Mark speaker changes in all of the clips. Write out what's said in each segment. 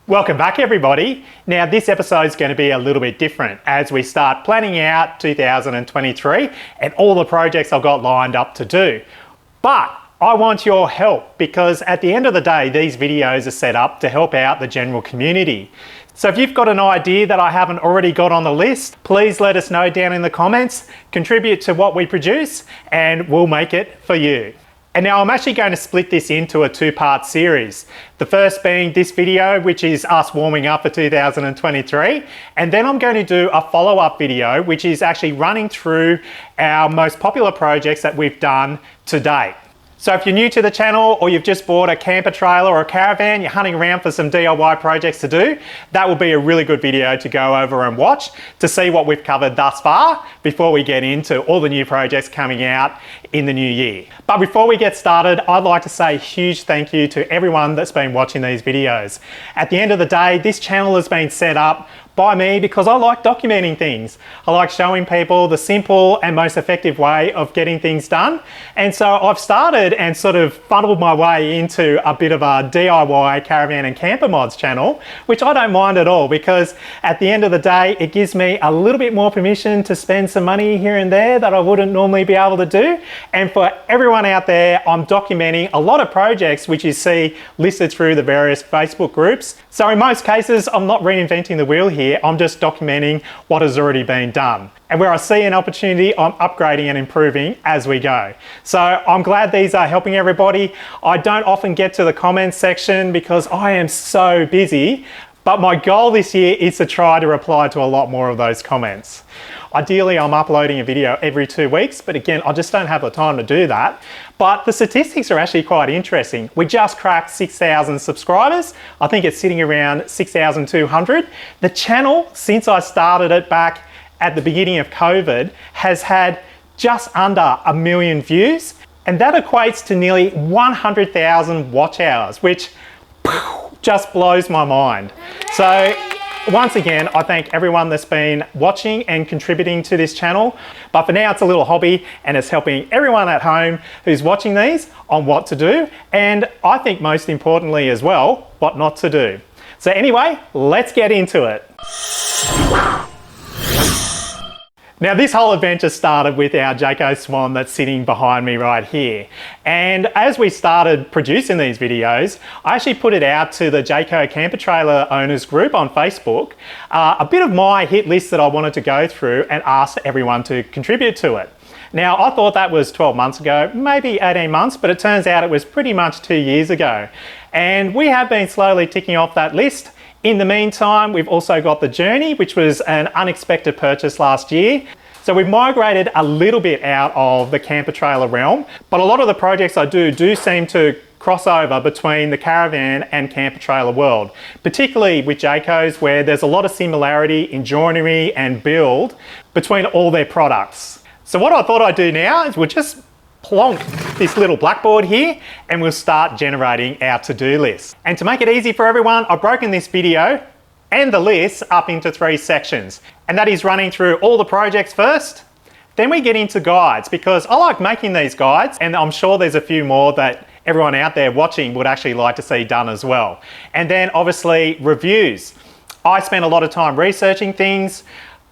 Speaker 1: Welcome back everybody. Now this episode is going to be a little bit different as we start planning out 2023 and all the projects I've got lined up to do. But I want your help because at the end of the day, these videos are set up to help out the general community. So if you've got an idea that I haven't already got on the list, please let us know down in the comments, contribute to what we produce, and we'll make it for you. And now I'm actually going to split this into a two-part series. The first being this video, which is us warming up for 2023. And then I'm going to do a follow-up video, which is actually running through our most popular projects that we've done to date. So if you're new to the channel or you've just bought a camper trailer or a caravan, you're hunting around for some DIY projects to do, that will be a really good video to go over and watch to see what we've covered thus far before we get into all the new projects coming out in the new year. But before we get started, I'd like to say a huge thank you to everyone that's been watching these videos. At the end of the day, this channel has been set up by me because I like documenting things. I like showing people the simple and most effective way of getting things done. And so I've started and sort of funneled my way into a bit of a DIY caravan and camper mods channel, which I don't mind at all because at the end of the day, it gives me a little bit more permission to spend some money here and there that I wouldn't normally be able to do. And for everyone out there, I'm documenting a lot of projects which you see listed through the various Facebook groups. So in most cases, I'm not reinventing the wheel here. I'm just documenting what has already been done. And where I see an opportunity, I'm upgrading and improving as we go. So I'm glad these are helping everybody. I don't often get to the comments section because I am so busy, but my goal this year is to try to reply to a lot more of those comments. Ideally, I'm uploading a video every 2 weeks, but again, I just don't have the time to do that. But the statistics are actually quite interesting. We just cracked 6,000 subscribers. I think it's sitting around 6,200. The channel, since I started it back at the beginning of COVID, has had just under 1 million views. And that equates to nearly 100,000 watch hours, which just blows my mind. So once again, I thank everyone that's been watching and contributing to this channel. But for now, it's a little hobby and it's helping everyone at home who's watching these on what to do. And I think most importantly as well, what not to do. So anyway, let's get into it. Now this whole adventure started with our Jayco Swan that's sitting behind me right here. And as we started producing these videos, I actually put it out to the Jayco camper trailer owners group on Facebook, a bit of my hit list that I wanted to go through and ask everyone to contribute to it. Now I thought that was 12 months ago, maybe 18 months, but it turns out it was pretty much 2 years ago. And we have been slowly ticking off that list. In the meantime, we've also got the Journey, which was an unexpected purchase last year. So we've migrated a little bit out of the camper trailer realm, but a lot of the projects I do seem to cross over between the caravan and camper trailer world, particularly with Jayco's where there's a lot of similarity in joinery and build between all their products. So what I thought I'd do now is we'll just plonk this little blackboard here and we'll start generating our to-do list. And to make it easy for everyone, I've broken this video and the list up into 3 sections. And that is running through all the projects first. Then we get into guides because I like making these guides and I'm sure there's a few more that everyone out there watching would actually like to see done as well. And then obviously reviews. I spend a lot of time researching things,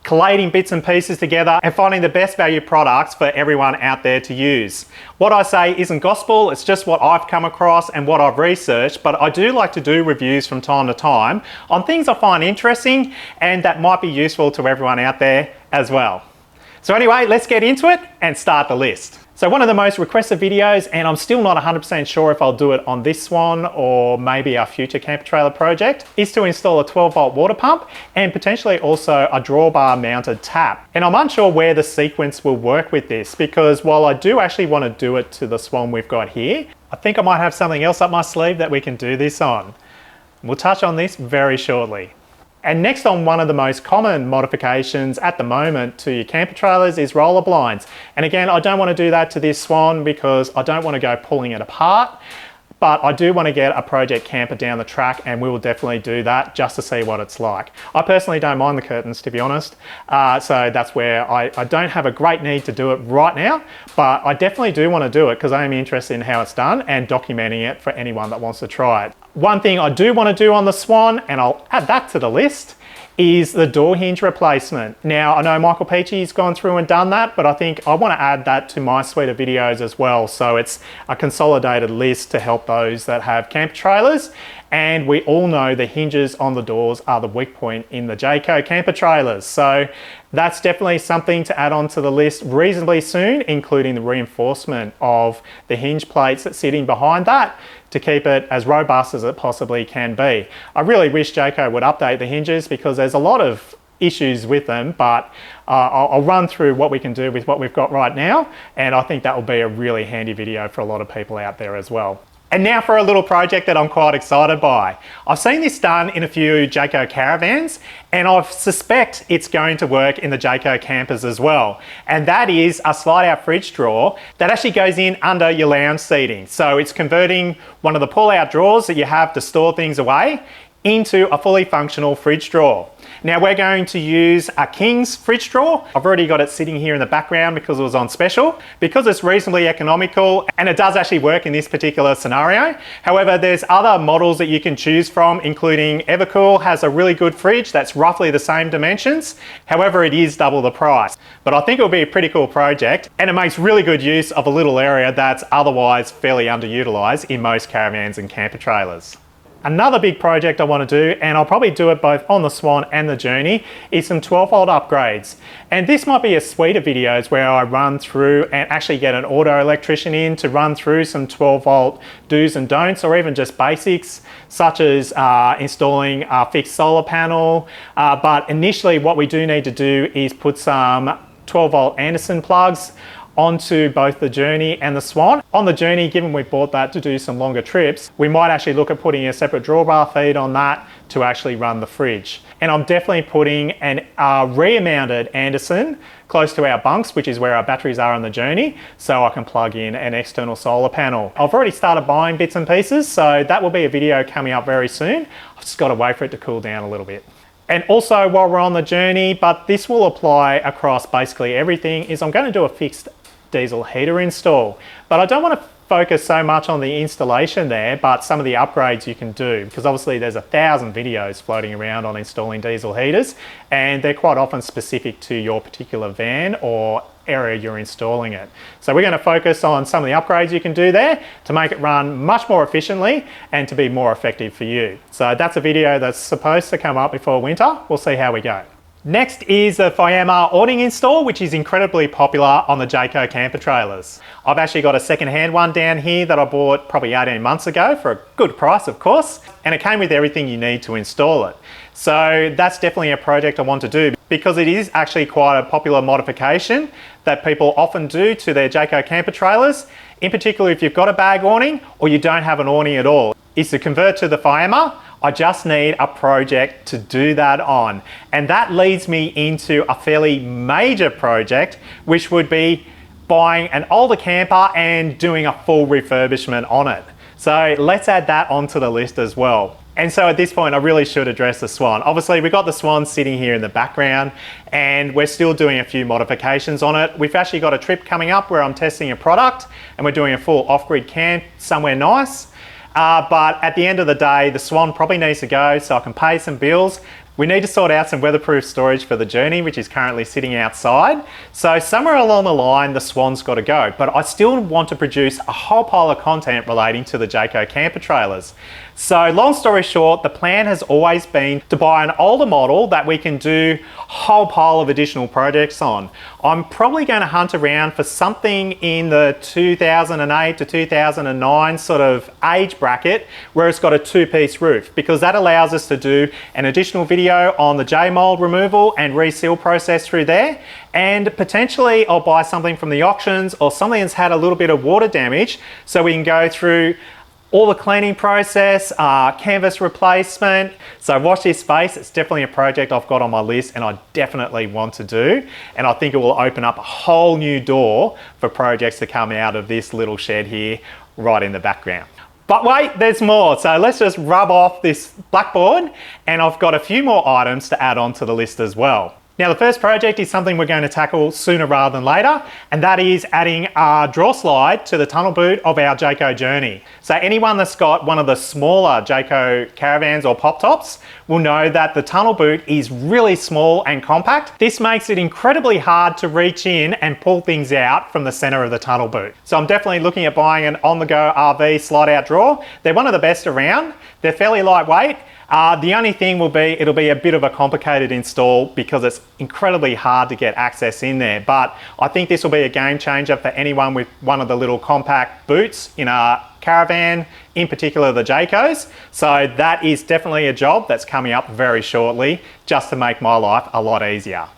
Speaker 1: collating bits and pieces together and finding the best value products for everyone out there to use. What I say isn't gospel, it's just what I've come across and what I've researched, but I do like to do reviews from time to time on things I find interesting and that might be useful to everyone out there as well. So anyway, let's get into it and start the list. So one of the most requested videos, and I'm still not 100% sure if I'll do it on this one or maybe our future camper trailer project, is to install a 12-volt water pump and potentially also a drawbar mounted tap. And I'm unsure where the sequence will work with this because while I do actually want to do it to the Swan we've got here, I think I might have something else up my sleeve that we can do this on. We'll touch on this very shortly. And next on one of the most common modifications at the moment to your camper trailers is roller blinds. And again, I don't want to do that to this Swan because I don't want to go pulling it apart, but I do want to get a project camper down the track and we will definitely do that just to see what it's like. I personally don't mind the curtains, to be honest. So that's where I don't have a great need to do it right now, but I definitely do want to do it because I am interested in how it's done and documenting it for anyone that wants to try it. One thing I do want to do on the Swan, and I'll add that to the list, is the door hinge replacement. Now, I know Michael Peachy's gone through and done that, but I think I want to add that to my suite of videos as well. So it's a consolidated list to help those that have camper trailers. And we all know the hinges on the doors are the weak point in the Jayco camper trailers. So that's definitely something to add on to the list reasonably soon, including the reinforcement of the hinge plates that sit in behind that to keep it as robust as it possibly can be. I really wish Jayco would update the hinges because there's a lot of issues with them, but I'll run through what we can do with what we've got right now, and I think that will be a really handy video for a lot of people out there as well. And now for a little project that I'm quite excited by. I've seen this done in a few Jayco caravans, and I suspect it's going to work in the Jayco campers as well. And that is a slide out fridge drawer that actually goes in under your lounge seating. So it's converting one of the pull out drawers that you have to store things away into a fully functional fridge drawer. Now we're going to use a King's fridge drawer. I've already got it sitting here in the background because it was on special, because it's reasonably economical and it does actually work in this particular scenario. However, there's other models that you can choose from, including Evercool has a really good fridge that's roughly the same dimensions. However, it is double the price. But I think it'll be a pretty cool project, and it makes really good use of a little area that's otherwise fairly underutilized in most caravans and camper trailers. Another big project I want to do, and I'll probably do it both on the Swan and the Journey, is some 12-volt upgrades. And this might be a suite of videos where I run through and actually get an auto electrician in to run through some 12-volt do's and don'ts, or even just basics, such as installing a fixed solar panel. But initially what we do need to do is put some 12-volt Anderson plugs onto both the Journey and the Swan. On the Journey, given we bought that to do some longer trips, we might actually look at putting a separate drawbar feed on that to actually run the fridge. And I'm definitely putting an rear-mounted Anderson close to our bunks, which is where our batteries are on the Journey, so I can plug in an external solar panel. I've already started buying bits and pieces, so that will be a video coming up very soon. I've just got to wait for it to cool down a little bit. And also, while we're on the Journey, but this will apply across basically everything, is I'm going to do a fixed diesel heater install. But I don't want to focus so much on the installation there, but some of the upgrades you can do, because obviously there's 1,000 videos floating around on installing diesel heaters, and they're quite often specific to your particular van or area you're installing it. So we're going to focus on some of the upgrades you can do there to make it run much more efficiently and to be more effective for you. So that's a video that's supposed to come up before winter. We'll see how we go. Next is the Fiamma awning install, which is incredibly popular on the Jayco camper trailers. I've actually got a second-hand one down here that I bought probably 18 months ago for a good price, of course, and it came with everything you need to install it. So that's definitely a project I want to do because it is actually quite a popular modification that people often do to their Jayco camper trailers, in particular if you've got a bag awning or you don't have an awning at all, is to convert to the Fiamma. I just need a project to do that on. And that leads me into a fairly major project, which would be buying an older camper and doing a full refurbishment on it. So let's add that onto the list as well. And so at this point, I really should address the Swan. Obviously, we've got the Swan sitting here in the background and we're still doing a few modifications on it. We've actually got a trip coming up where I'm testing a product and we're doing a full off-grid camp somewhere nice. But at the end of the day, the Swan probably needs to go so I can pay some bills. We need to sort out some weatherproof storage for the Journey, which is currently sitting outside. So somewhere along the line, the Swan's got to go. But I still want to produce a whole pile of content relating to the Jayco camper trailers. So long story short, the plan has always been to buy an older model that we can do a whole pile of additional projects on. I'm probably going to hunt around for something in the 2008 to 2009 sort of age bracket where it's got a two-piece roof, because that allows us to do an additional video on the J-mold removal and reseal process through there. And potentially I'll buy something from the auctions or something that's had a little bit of water damage so we can go through all the cleaning process, canvas replacement. So watch this space. It's definitely a project I've got on my list and I definitely want to do. And I think it will open up a whole new door for projects to come out of this little shed here right in the background. But wait, there's more. So let's just rub off this blackboard and I've got a few more items to add on to the list as well. Now the first project is something we're going to tackle sooner rather than later, and that is adding a draw slide to the tunnel boot of our Jayco journey. So anyone that's got one of the smaller Jayco caravans or pop tops will know that the tunnel boot is really small and compact. This makes it incredibly hard to reach in and pull things out from the center of the tunnel boot. So I'm definitely looking at buying an on-the-go RV slide out drawer. They're one of the best around. They're fairly lightweight. The only thing will be, it'll be a bit of a complicated install because it's incredibly hard to get access in there. But I think this will be a game changer for anyone with one of the little compact boots in a caravan, in particular the Jaycos. So that is definitely a job that's coming up very shortly, just to make my life a lot easier.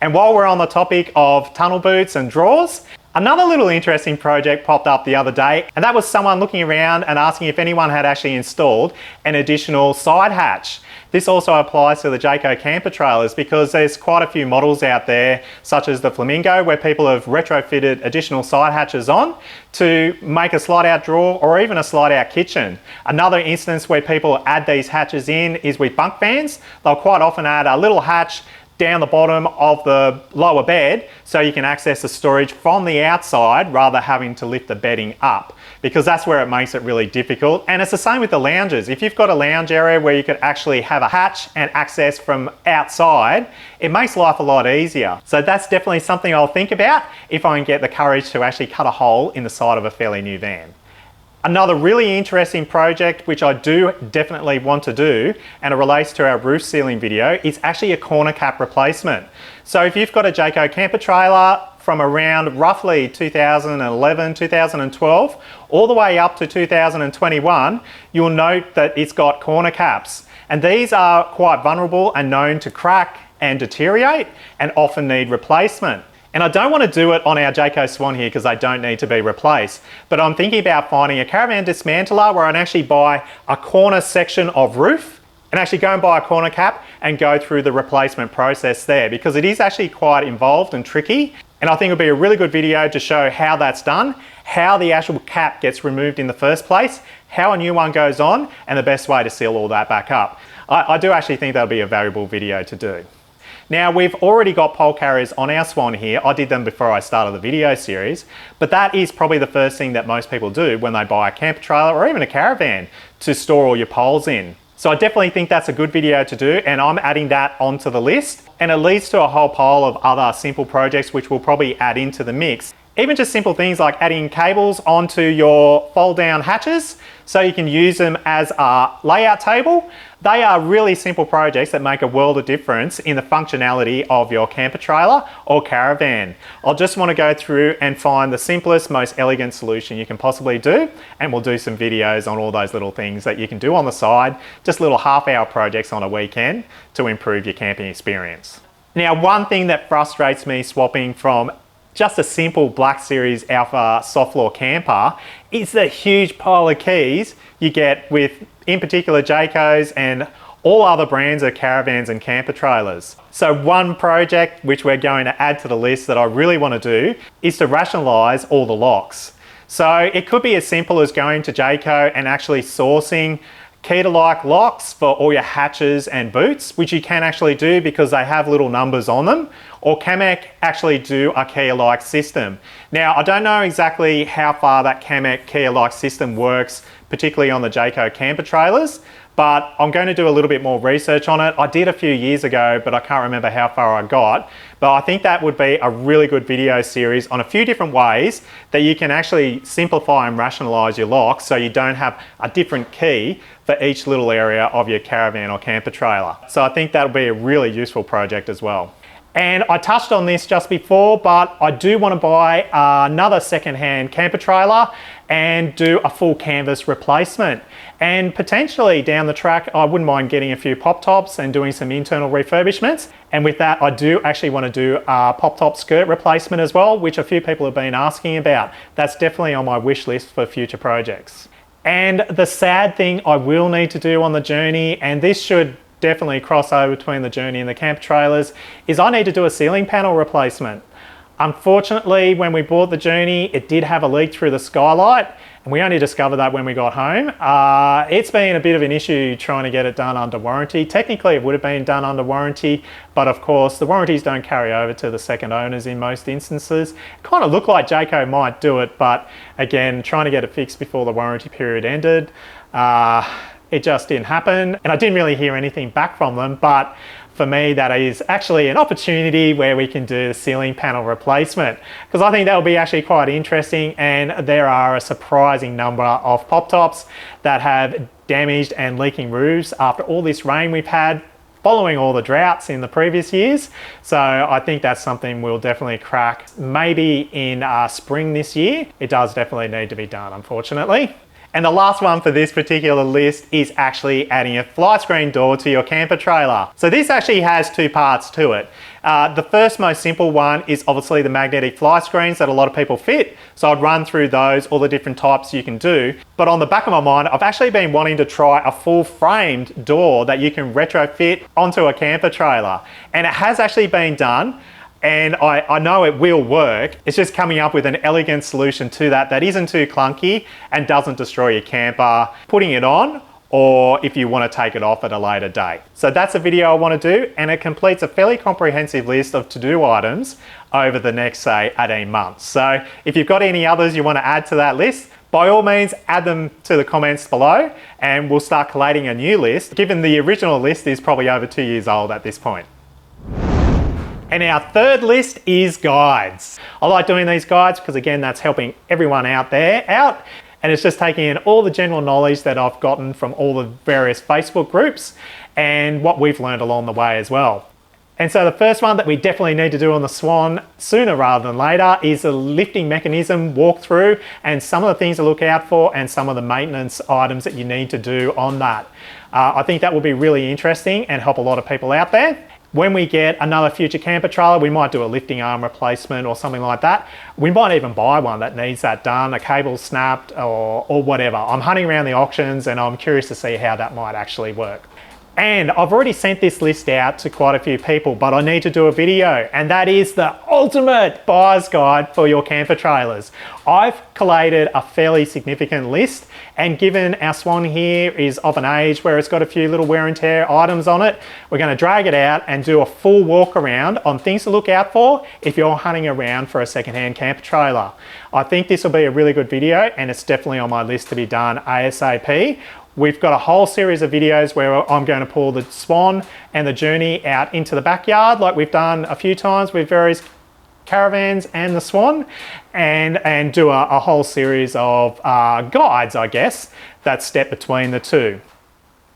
Speaker 1: And while we're on the topic of tunnel boots and drawers, another little interesting project popped up the other day, and that was someone looking around and asking if anyone had actually installed an additional side hatch. This also applies to the Jayco camper trailers because there's quite a few models out there, such as the Flamingo, where people have retrofitted additional side hatches on to make a slide out drawer or even a slide out kitchen. Another instance where people add these hatches in is with bunk vans. They'll quite often add a little hatch down the bottom of the lower bed so you can access the storage from the outside rather than having to lift the bedding up, because that's where it makes it really difficult. And it's the same with the lounges. If you've got a lounge area where you could actually have a hatch and access from outside, it makes life a lot easier. So that's definitely something I'll think about if I can get the courage to actually cut a hole in the side of a fairly new van. Another really interesting project which I do definitely want to do, and it relates to our roof ceiling video, is actually a corner cap replacement. So if you've got a Jayco camper trailer from around roughly 2011, 2012, all the way up to 2021, you'll note that it's got corner caps. And these are quite vulnerable and known to crack and deteriorate and often need replacement. And I don't want to do it on our Jayco Swan here because they don't need to be replaced. But I'm thinking about finding a caravan dismantler where I'd actually buy a corner section of roof and actually go and buy a corner cap and go through the replacement process there, because it is actually quite involved and tricky. And I think it'll be a really good video to show how that's done, how the actual cap gets removed in the first place, how a new one goes on, and the best way to seal all that back up. I do actually think that'll be a valuable video to do. Now, we've already got pole carriers on our Swan here. I did them before I started the video series, but that is probably the first thing that most people do when they buy a camper trailer or even a caravan, to store all your poles in. So I definitely think that's a good video to do, and I'm adding that onto the list. And it leads to a whole pile of other simple projects which we'll probably add into the mix. Even just simple things like adding cables onto your fold down hatches so you can use them as a layout table. They are really simple projects that make a world of difference in the functionality of your camper trailer or caravan. I'll just want to go through and find the simplest, most elegant solution you can possibly do, and we'll do some videos on all those little things that you can do on the side, just little half-hour projects on a weekend to improve your camping experience. Now, one thing that frustrates me swapping from just a simple Black Series Alpha soft floor camper is the huge pile of keys you get with, in particular, Jaycos and all other brands of caravans and camper trailers. So one project which we're going to add to the list that I really want to do is to rationalize all the locks. So it could be as simple as going to Jayco and actually sourcing key-to-like locks for all your hatches and boots, which you can actually do because they have little numbers on them, or Camec actually do a key-alike system. Now, I don't know exactly how far that Camec key-alike system works, particularly on the Jayco camper trailers, but I'm going to do a little bit more research on it. I did a few years ago, but I can't remember how far I got. But I think that would be a really good video series on a few different ways that you can actually simplify and rationalize your locks so you don't have a different key for each little area of your caravan or camper trailer. So I think that'll be a really useful project as well. And I touched on this just before, but I do want to buy another second-hand camper trailer and do a full canvas replacement. And potentially down the track, I wouldn't mind getting a few pop tops and doing some internal refurbishments. And with that, I do actually want to do a pop top skirt replacement as well, which a few people have been asking about. That's definitely on my wish list for future projects. And the sad thing I will need to do on the Journey, and this should definitely cross over between the Journey and the camper trailers, is I need to do a ceiling panel replacement. Unfortunately, when we bought the Journey, it did have a leak through the skylight, And we only discovered that when we got home. It's been a bit of an issue trying to get it done under warranty. Technically, it would have been done under warranty, but of course, the warranties don't carry over to the second owners in most instances. It kind of looked like Jayco might do it, but again, trying to get it fixed before the warranty period ended, it just didn't happen. And I didn't really hear anything back from them, but for me, that is actually an opportunity where we can do the ceiling panel replacement, because I think that will be actually quite interesting. And there are a surprising number of pop tops that have damaged and leaking roofs after all this rain we've had following all the droughts in the previous years. So I think that's something we'll definitely crack maybe in spring this year. It does definitely need to be done, unfortunately. And the last one for this particular list is actually adding a fly screen door to your camper trailer. So this actually has two parts to it. The first most simple one is obviously the magnetic fly screens that a lot of people fit. So I'd run through those, all the different types you can do. But on the back of my mind, I've actually been wanting to try a full framed door that you can retrofit onto a camper trailer. And it has actually been done. And I know it will work. It's just coming up with an elegant solution to that isn't too clunky and doesn't destroy your camper, putting it on, or if you want to take it off at a later date. So that's a video I want to do, and it completes a fairly comprehensive list of to-do items over the next, say, 18 months. So if you've got any others you want to add to that list, by all means, add them to the comments below, and we'll start collating a new list, given the original list is probably over 2 years old at this point. And our third list is guides. I like doing these guides because again, that's helping everyone out there out. And it's just taking in all the general knowledge that I've gotten from all the various Facebook groups and what we've learned along the way as well. And so the first one that we definitely need to do on the Swan sooner rather than later is a lifting mechanism walkthrough and some of the things to look out for and some of the maintenance items that you need to do on that. I think that will be really interesting and help a lot of people out there. When we get another future camper trailer, we might do a lifting arm replacement or something like that. We might even buy one that needs that done, a cable snapped or whatever. I'm hunting around the auctions and I'm curious to see how that might actually work. And I've already sent this list out to quite a few people, but I need to do a video, and that is the ultimate buyer's guide for your camper trailers. I've collated a fairly significant list, and given our Swan here is of an age where it's got a few little wear and tear items on it, we're going to drag it out and do a full walk around on things to look out for if you're hunting around for a secondhand camper trailer. I think this will be a really good video, and it's definitely on my list to be done ASAP. We've got a whole series of videos where I'm going to pull the Swan and the Journey out into the backyard like we've done a few times with various Caravans and the Swan, and do a whole series of guides, I guess, that step between the two.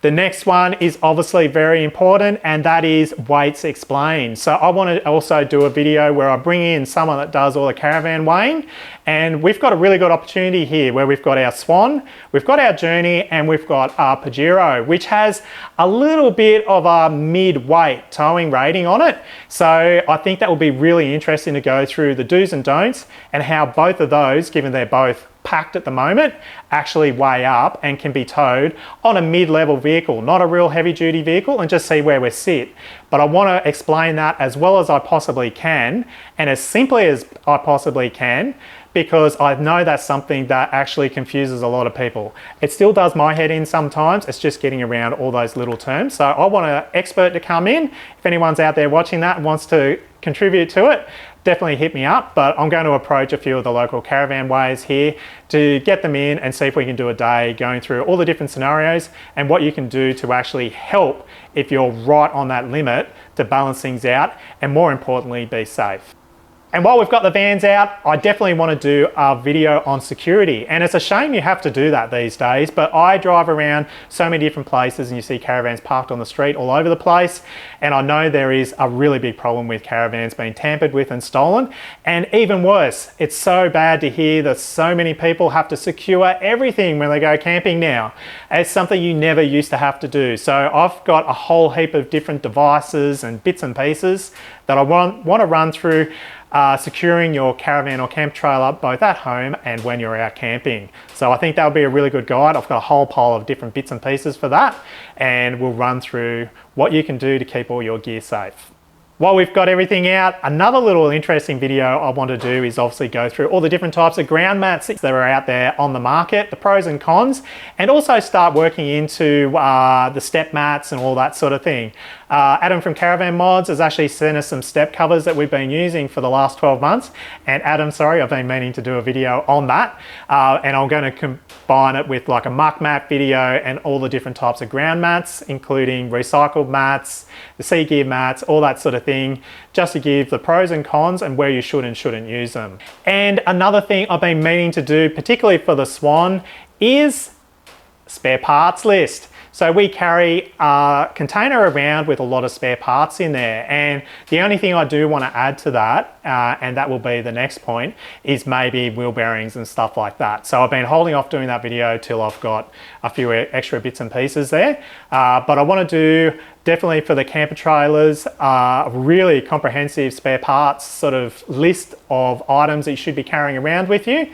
Speaker 1: The next one is obviously very important, and that is weights explained. So I want to also do a video where I bring in someone that does all the caravan weighing, and we've got a really good opportunity here where we've got our Swan, we've got our Journey, and we've got our Pajero, which has a little bit of a mid-weight towing rating on it. So I think that will be really interesting to go through the do's and don'ts and how both of those, given they're both packed at the moment, actually weigh up and can be towed on a mid-level vehicle, not a real heavy-duty vehicle, and just see where we sit. But I want to explain that as well as I possibly can and as simply as I possibly can, because I know that's something that actually confuses a lot of people. It still does my head in sometimes. It's just getting around all those little terms. So I want an expert to come in. If anyone's out there watching that and wants to contribute to it, definitely hit me up. But I'm going to approach a few of the local caravan ways here to get them in and see if we can do a day going through all the different scenarios and what you can do to actually help if you're right on that limit to balance things out and, more importantly, be safe. And while we've got the vans out, I definitely want to do a video on security. And it's a shame you have to do that these days, but I drive around so many different places and you see caravans parked on the street all over the place. And I know there is a really big problem with caravans being tampered with and stolen. And even worse, it's so bad to hear that so many people have to secure everything when they go camping now. It's something you never used to have to do. So I've got a whole heap of different devices and bits and pieces that I want to run through securing your caravan or camp trailer both at home and when you're out camping. So I think that'll be a really good guide. I've got a whole pile of different bits and pieces for that, and we'll run through what you can do to keep all your gear safe. While we've got everything out, another little interesting video I want to do is obviously go through all the different types of ground mats that are out there on the market, the pros and cons, and also start working into the step mats and all that sort of thing. Adam from Caravan Mods has actually sent us some step covers that we've been using for the last 12 months. And Adam, sorry, I've been meaning to do a video on that. And I'm going to combine it with like a muck mat video and all the different types of ground mats, including recycled mats, the sea gear mats, all that sort of thing, just to give the pros and cons and where you should and shouldn't use them. And another thing I've been meaning to do, particularly for the Swan, is spare parts list. So we carry a container around with a lot of spare parts in there, and the only thing I do want to add to that, and that will be the next point, is maybe wheel bearings and stuff like that. So I've been holding off doing that video till I've got a few extra bits and pieces there, but I want to do definitely for the camper trailers a really comprehensive spare parts sort of list of items that you should be carrying around with you,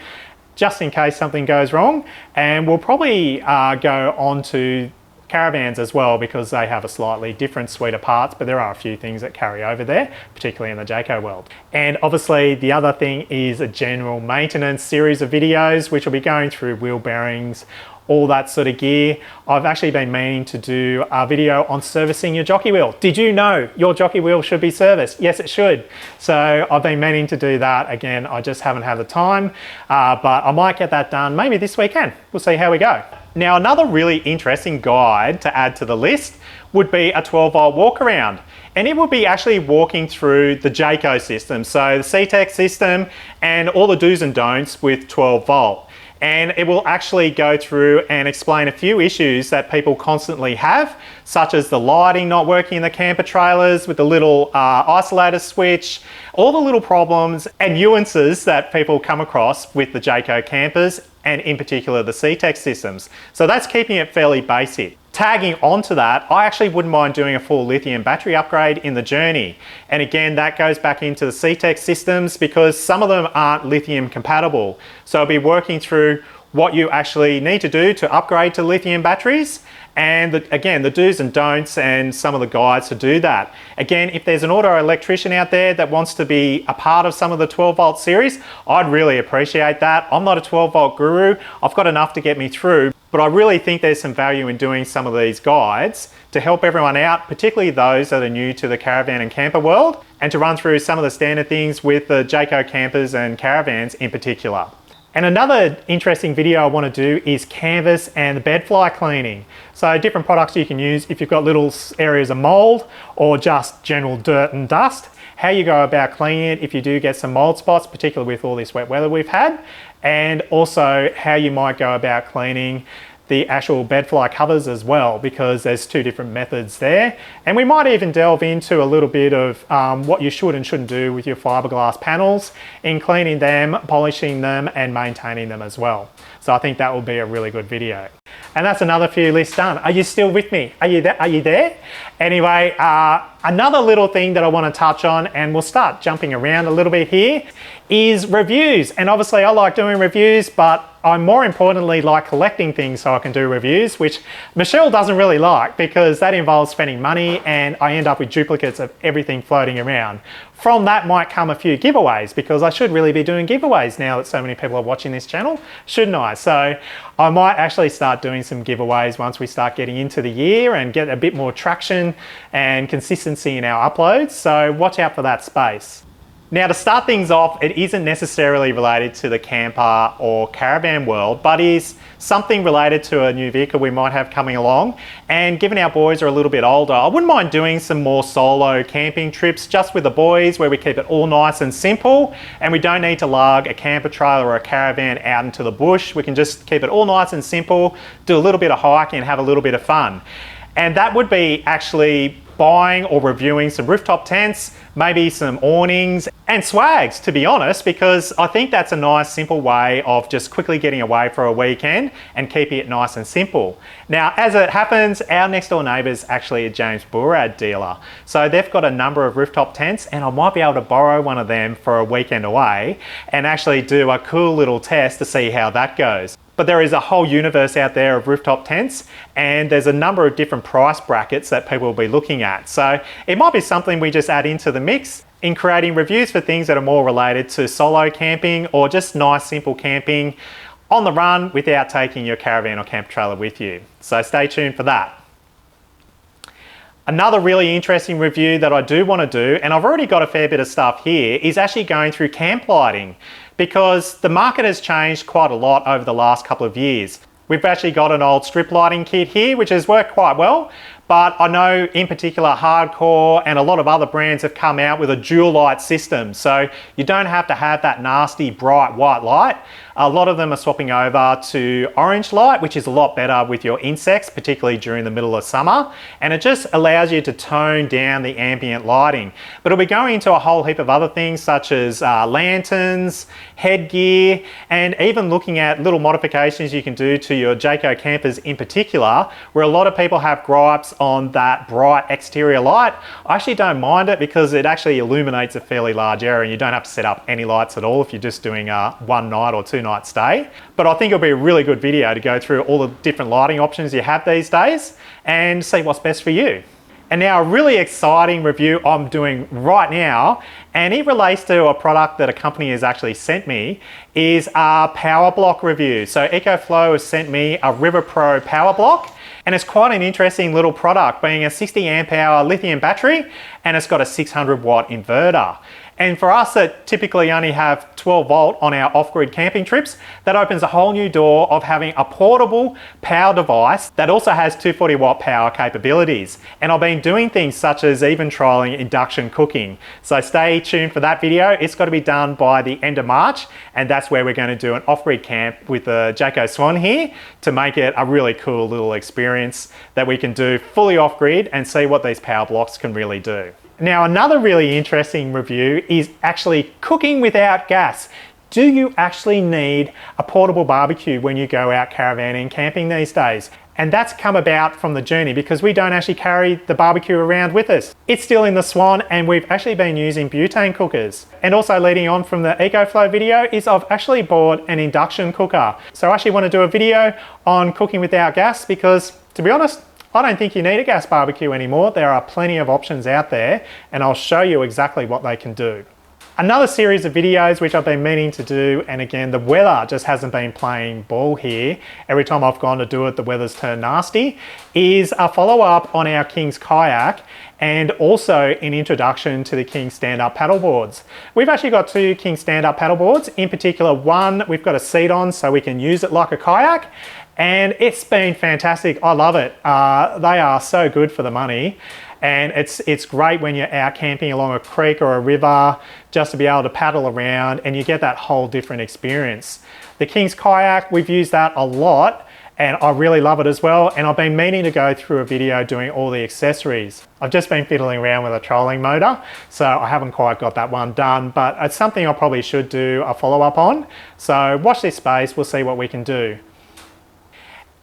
Speaker 1: just in case something goes wrong. And we'll probably go on to Caravans as well, because they have a slightly different suite of parts, but there are a few things that carry over there, particularly in the Jayco world. And obviously the other thing is a general maintenance series of videos, which will be going through wheel bearings, all that sort of gear. I've actually been meaning to do a video on servicing your jockey wheel. Did you know your jockey wheel should be serviced? Yes, it should. So I've been meaning to do that. Again, I just haven't had the time, but I might get that done maybe this weekend. We'll see how we go. Now, another really interesting guide to add to the list would be a 12-volt walk around. And it will be actually walking through the Jayco system. So the CTEC system and all the do's and don'ts with 12 volt. And it will actually go through and explain a few issues that people constantly have, such as the lighting not working in the camper trailers with the little isolator switch, all the little problems and nuances that people come across with the Jayco campers, and in particular the CTEC systems. So that's keeping it fairly basic. Tagging onto that, I actually wouldn't mind doing a full lithium battery upgrade in the Journey. And again, that goes back into the CTEC systems because some of them aren't lithium compatible. So I'll be working through what you actually need to do to upgrade to lithium batteries, and again, the do's and don'ts and some of the guides to do that. Again, if there's an auto electrician out there that wants to be a part of some of the 12 volt series, I'd really appreciate that. I'm not a 12 volt guru, I've got enough to get me through, but I really think there's some value in doing some of these guides to help everyone out, particularly those that are new to the caravan and camper world, and to run through some of the standard things with the Jayco campers and caravans in particular. And another interesting video I want to do is canvas and the bed fly cleaning. So different products you can use if you've got little areas of mold or just general dirt and dust, how you go about cleaning it if you do get some mold spots, particularly with all this wet weather we've had, and also how you might go about cleaning the actual bed fly covers as well, because there's two different methods there. And we might even delve into a little bit of what you should and shouldn't do with your fiberglass panels in cleaning them, polishing them and maintaining them as well. So I think that will be a really good video. And that's another few lists done. Are you still with me? Are you there? Anyway, another little thing that I want to touch on, and we'll start jumping around a little bit here, is reviews. And obviously I like doing reviews, but I more importantly like collecting things so I can do reviews, which Michelle doesn't really like because that involves spending money and I end up with duplicates of everything floating around. From that might come a few giveaways, because I should really be doing giveaways now that so many people are watching this channel, shouldn't I? So I might actually start doing some giveaways once we start getting into the year and get a bit more traction and consistency in our uploads. So watch out for that space. Now, to start things off, it isn't necessarily related to the camper or caravan world, but is something related to a new vehicle we might have coming along. And given our boys are a little bit older, I wouldn't mind doing some more solo camping trips just with the boys, where we keep it all nice and simple, and we don't need to lug a camper trailer or a caravan out into the bush. We can just keep it all nice and simple, do a little bit of hiking and have a little bit of fun. And that would be actually buying or reviewing some rooftop tents, maybe some awnings and swags, to be honest, because I think that's a nice simple way of just quickly getting away for a weekend and keeping it nice and simple. Now, as it happens, our next door neighbour's actually a James Bourad dealer. So they've got a number of rooftop tents, and I might be able to borrow one of them for a weekend away and actually do a cool little test to see how that goes. But there is a whole universe out there of rooftop tents, and there's a number of different price brackets that people will be looking at. So it might be something we just add into the mix in creating reviews for things that are more related to solo camping or just nice simple camping on the run without taking your caravan or camper trailer with you. So stay tuned for that. Another really interesting review that I do want to do, and I've already got a fair bit of stuff here, is actually going through camp lighting, because the market has changed quite a lot over the last couple of years. We've actually got an old strip lighting kit here, which has worked quite well, but I know in particular Hardcore and a lot of other brands have come out with a dual light system. So you don't have to have that nasty bright white light. A lot of them are swapping over to orange light, which is a lot better with your insects, particularly during the middle of summer. And it just allows you to tone down the ambient lighting. But it'll be going into a whole heap of other things such as lanterns, headgear, and even looking at little modifications you can do to your Jayco campers in particular, where a lot of people have gripes on that bright exterior light. I actually don't mind it because it actually illuminates a fairly large area and you don't have to set up any lights at all if you're just doing a one night or 2 night stay. But I think it'll be a really good video to go through all the different lighting options you have these days and see what's best for you. And now a really exciting review I'm doing right now, and it relates to a product that a company has actually sent me, is a power block review. So EcoFlow has sent me a River Pro power block, and it's quite an interesting little product, being a 60 amp hour lithium battery, and it's got a 600 watt inverter. And for us that typically only have 12 volt on our off-grid camping trips, that opens a whole new door of having a portable power device that also has 240 watt power capabilities. And I've been doing things such as even trialing induction cooking. So stay tuned for that video. It's got to be done by the end of March, and that's where we're going to do an off-grid camp with the Jayco Swan here to make it a really cool little experience that we can do fully off-grid and see what these power blocks can really do. Now, another really interesting review is actually cooking without gas. Do you actually need a portable barbecue when you go out caravanning camping these days? And that's come about from the journey because we don't actually carry the barbecue around with us. It's still in the Swan, and we've actually been using butane cookers. And also leading on from the EcoFlow video is I've actually bought an induction cooker. So I actually want to do a video on cooking without gas because, to be honest, I don't think you need a gas barbecue anymore. There are plenty of options out there, and I'll show you exactly what they can do. Another series of videos which I've been meaning to do, and again, the weather just hasn't been playing ball here. Every time I've gone to do it, the weather's turned nasty, is a follow-up on our King's kayak and also an introduction to the King's stand-up paddleboards. We've actually got 2 King's stand-up paddleboards. In particular, one we've got a seat on so we can use it like a kayak, and it's been fantastic. I love it. They are so good for the money. And it's great when you're out camping along a creek or a river just to be able to paddle around, and you get that whole different experience. The King's kayak, we've used that a lot and I really love it as well. And I've been meaning to go through a video doing all the accessories. I've just been fiddling around with a trolling motor, so I haven't quite got that one done, but it's something I probably should do a follow-up on. So watch this space, we'll see what we can do.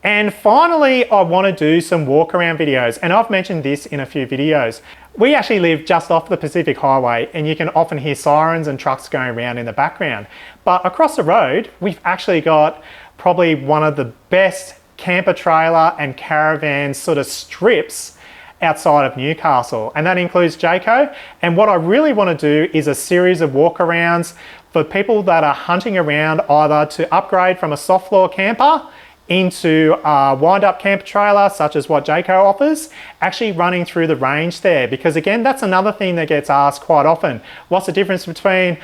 Speaker 1: And finally, I want to do some walk around videos, and I've mentioned this in a few videos. We actually live just off the Pacific Highway, and you can often hear sirens and trucks going around in the background. But across the road, we've actually got probably one of the best camper trailer and caravan sort of strips outside of Newcastle, and that includes Jayco. And what I really want to do is a series of walkarounds for people that are hunting around either to upgrade from a soft floor camper into a wind-up camper trailer such as what Jayco offers, actually running through the range there. Because again, that's another thing that gets asked quite often. What's the difference between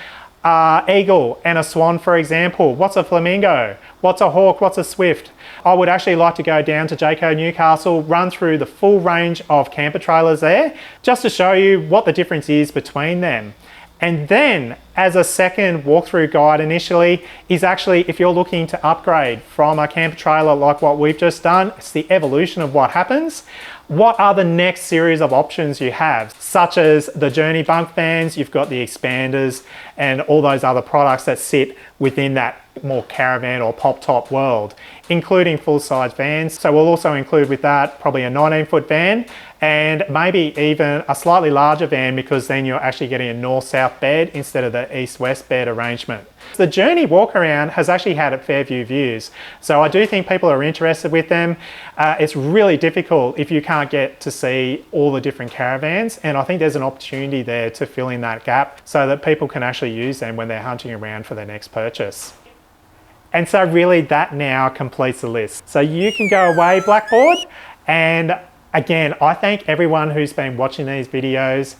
Speaker 1: eagle and a swan, for example? What's a flamingo? What's a hawk? What's a swift? I would actually like to go down to Jayco Newcastle, run through the full range of camper trailers there, just to show you what the difference is between them. And then as a second walkthrough guide initially is actually if you're looking to upgrade from a camper trailer like what we've just done, it's the evolution of what happens. What are the next series of options you have, such as the Journey bunk fans, you've got the expanders and all those other products that sit within that more caravan or pop top world, including full-size vans. So we'll also include with that probably a 19-foot van and maybe even a slightly larger van, because then you're actually getting a north-south bed instead of the east-west bed arrangement. The Journey walk around has actually had a fair few views, so I do think people are interested with them. It's really difficult if you can't get to see all the different caravans, and I think there's an opportunity there to fill in that gap so that people can actually use them when they're hunting around for their next purchase. And so really that now completes the list. So you can go away, Blackboard, and again, I thank everyone who's been watching these videos.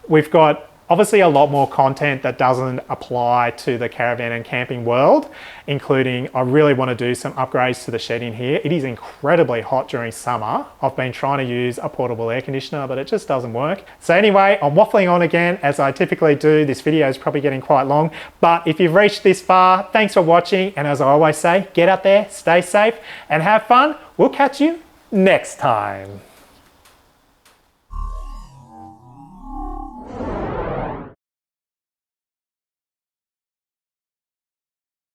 Speaker 1: We've got obviously a lot more content that doesn't apply to the caravan and camping world, including I really want to do some upgrades to the shed in here. It is incredibly hot during summer. I've been trying to use a portable air conditioner, but it just doesn't work. So anyway, I'm waffling on again as I typically do. This video is probably getting quite long, but if you've reached this far, thanks for watching. And as I always say, get out there, stay safe and have fun. We'll catch you next time.